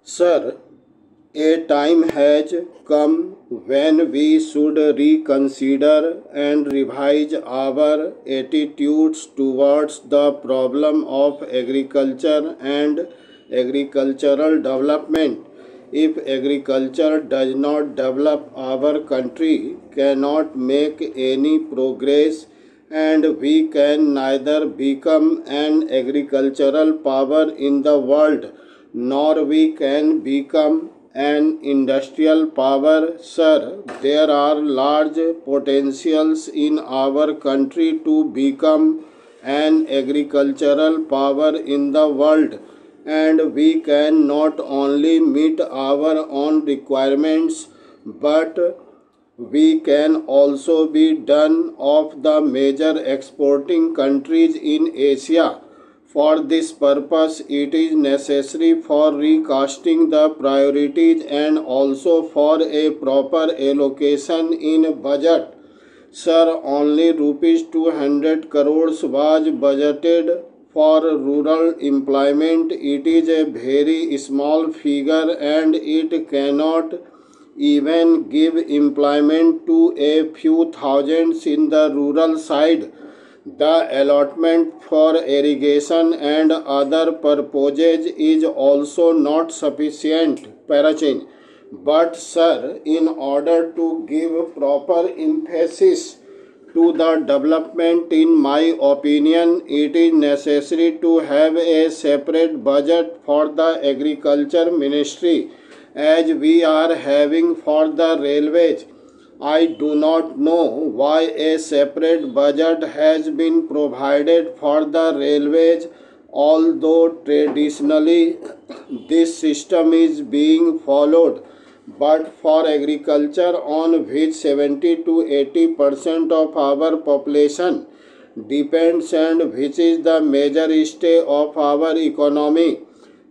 Sir, a time has come when we should reconsider and revise our attitudes towards the problem of agriculture and agricultural development. If agriculture does not develop, our country cannot make any progress, and we can neither become an agricultural power in the world nor we can become an industrial power. Sir, there are large potentials in our country to become an agricultural power in the world, and we can not only meet our own requirements but we can also be done of the major exporting countries in Asia. For this purpose, it is necessary for recasting the priorities and also for a proper allocation in budget. Sir, only rupees 200 crores was budgeted for rural employment. It is a very small figure and it cannot even give employment to a few thousands in the rural side. The allotment for irrigation and other purposes is also not sufficient. Parachin. But sir, in order to give proper emphasis to the development, in my opinion, it is necessary to have a separate budget for the agriculture ministry as we are having for the railways. I do not know why a separate budget has been provided for the railways, although traditionally this system is being followed. But for agriculture, on which 70 to 80% of our population depends and which is the major stay of our economy,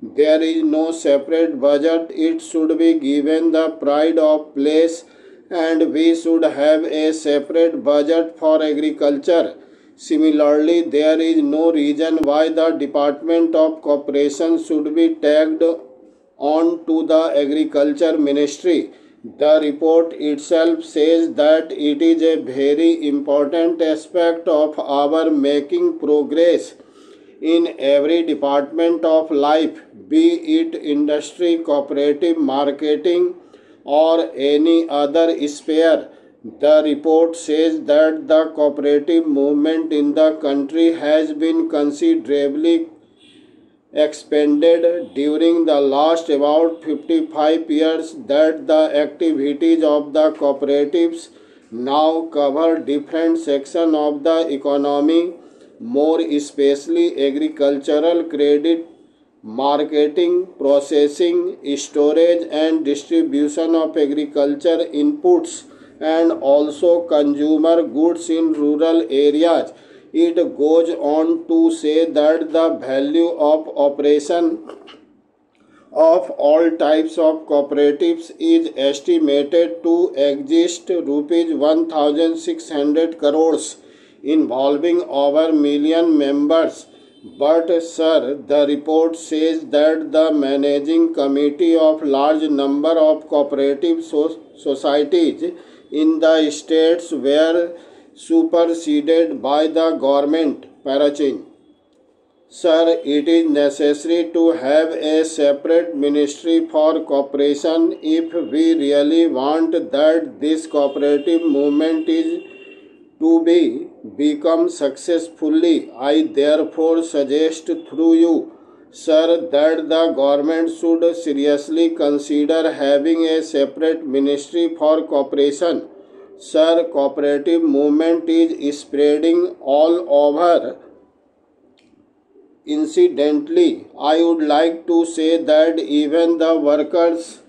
there is no separate budget. It should be given the pride of place and we should have a separate budget for agriculture. Similarly, there is no reason why the Department of Cooperation should be tagged on to the Agriculture Ministry. The report itself says that it is a very important aspect of our making progress in every department of life, be it industry, cooperative, marketing, or any other sphere. The report says that the cooperative movement in the country has been considerably expanded during the last about 55 years, that the activities of the cooperatives now cover different sections of the economy, more especially agricultural credit, marketing, processing, storage and distribution of agriculture inputs, and also consumer goods in rural areas. It goes on to say that the value of operation of all types of cooperatives is estimated to exist rupees 1600 crores, involving over million members. But sir, the report says that the managing committee of large number of cooperative societies in the states were superseded by the government. Parachin. Sir, it is necessary to have a separate ministry for cooperation if we really want that this cooperative movement is to become successfully. I therefore suggest through you, sir, that the government should seriously consider having a separate ministry for cooperation. Sir, cooperative movement is spreading all over. Incidentally, I would like to say that even the workers'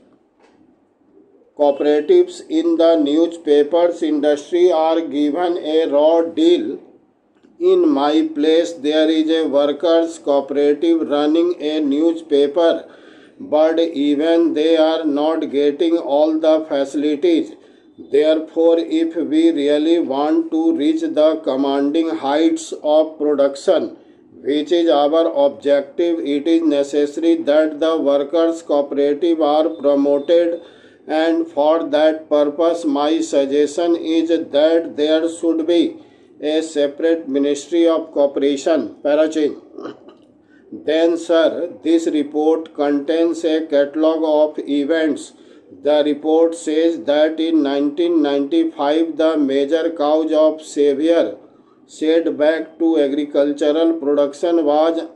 cooperatives in the newspapers industry are given a raw deal. In my place, there is a workers' cooperative running a newspaper, but even they are not getting all the facilities. Therefore, if we really want to reach the commanding heights of production, which is our objective, it is necessary that the workers' cooperative are promoted, and for that purpose my suggestion is that there should be a separate Ministry of Cooperation. Parachin. Then, sir, this report contains a catalogue of events. The report says that in 1995 the major cause of severe setback to agricultural production was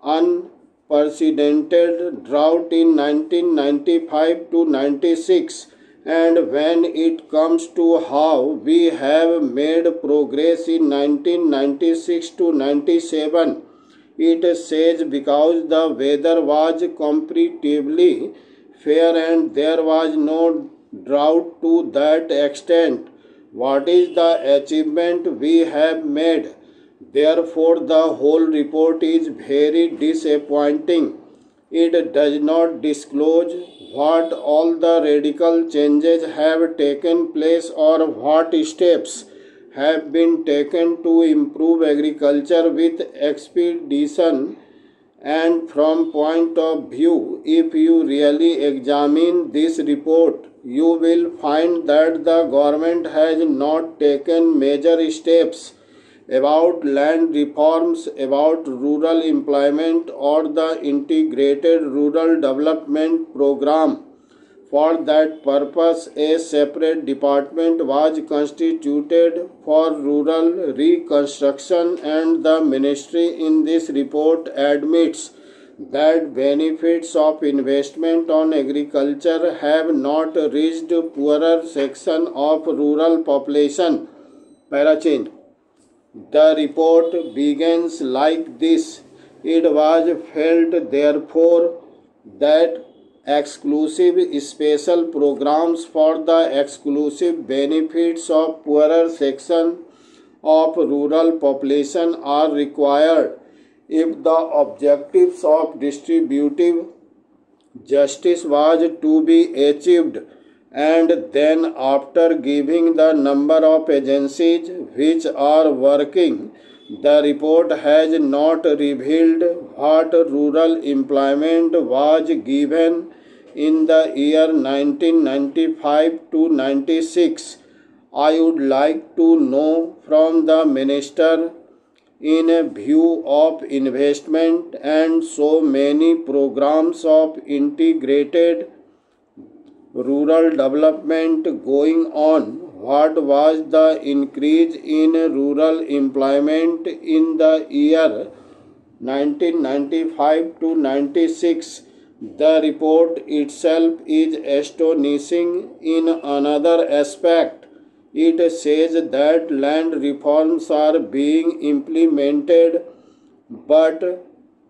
unprecedented drought in 1995 to 96, and when it comes to how we have made progress in 1996 to 97, it says because the weather was comparatively fair and there was no drought to that extent. What is the achievement we have made? Therefore, the whole report is very disappointing. It does not disclose what all the radical changes have taken place or what steps have been taken to improve agriculture with expedition. And from point of view, if you really examine this report, you will find that the government has not taken major steps about land reforms, about rural employment or the integrated rural development program. For that purpose, a separate department was constituted for rural reconstruction, and the ministry in this report admits that benefits of investment on agriculture have not reached poorer section of rural population. Parachin. The report begins like this. It was felt, therefore, that exclusive special programs for the exclusive benefits of poorer section of rural population are required if the objectives of distributive justice was to be achieved. And then, after giving the number of agencies which are working, the report has not revealed what rural employment was given in the year 1995 to 96. I would like to know from the minister, in a view of investment and so many programs of integrated rural development going on, what was the increase in rural employment in the year 1995 to 96? The report itself is astonishing in another aspect. It says that land reforms are being implemented, but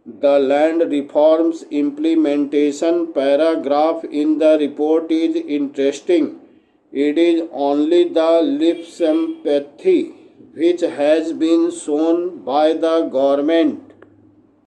the land reforms implementation paragraph in the report is interesting. It is only the lip sympathy which has been shown by the government